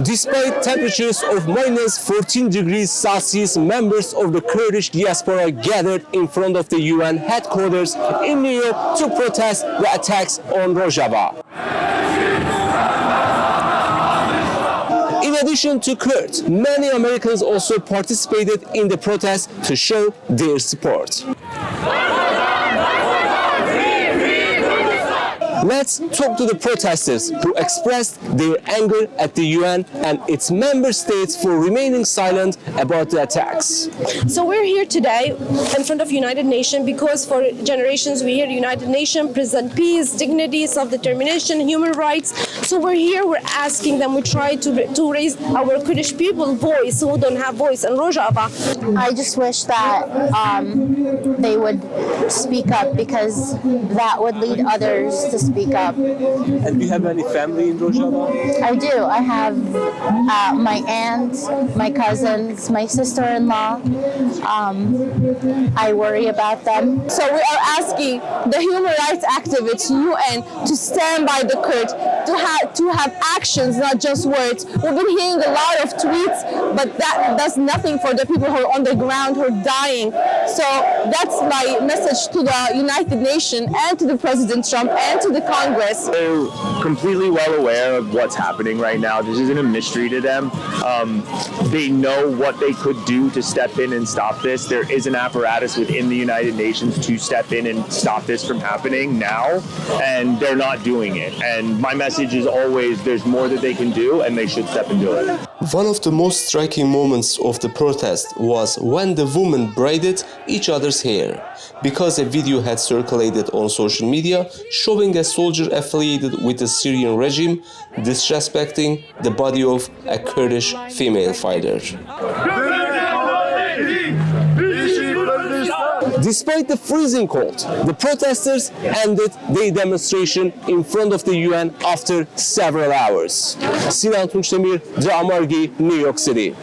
Despite temperatures of minus 14 degrees Celsius, members of the Kurdish diaspora gathered in front of the UN headquarters in New York to protest the attacks on Rojava. In addition to Kurds, many Americans also participated in the protest to show their support. Let's talk to the protesters who expressed their anger at the UN and its member states for remaining silent about the attacks. So we're here today in front of United Nations because for generations we hear United Nations present peace, dignity, self-determination, human rights. So we're here, we're asking them, we try to raise our Kurdish people voice who don't have voice in Rojava. I just wish that they would speak up because that would lead others to speak up. And do you have any family in Rojava? I do. I have my aunt, my cousins, my sister-in-law. I worry about them. So we are asking the human rights activists, UN, to stand by the Kurds, to have actions, not just words. We've been hearing a lot of tweets, but that does nothing for the people who are on the ground, who are dying. So that's my message to the United Nations and to the President Trump and to the Congress. They're completely well aware of what's happening right now. This isn't a mystery to them. They know what they could do to step in and stop this. There is an apparatus within the United Nations to step in and stop this from happening now, and they're not doing it. And my message is always there's more that they can do, and they should step and do it. One of the most striking moments of the protest was when the women braided each other's hair, because a video had circulated on social media showing a soldier affiliated with the Syrian regime disrespecting the body of a Kurdish female fighter. Despite the freezing cold, the protesters ended their demonstration in front of the UN after several hours. Sinan Tunçdemir, Amargi, New York City.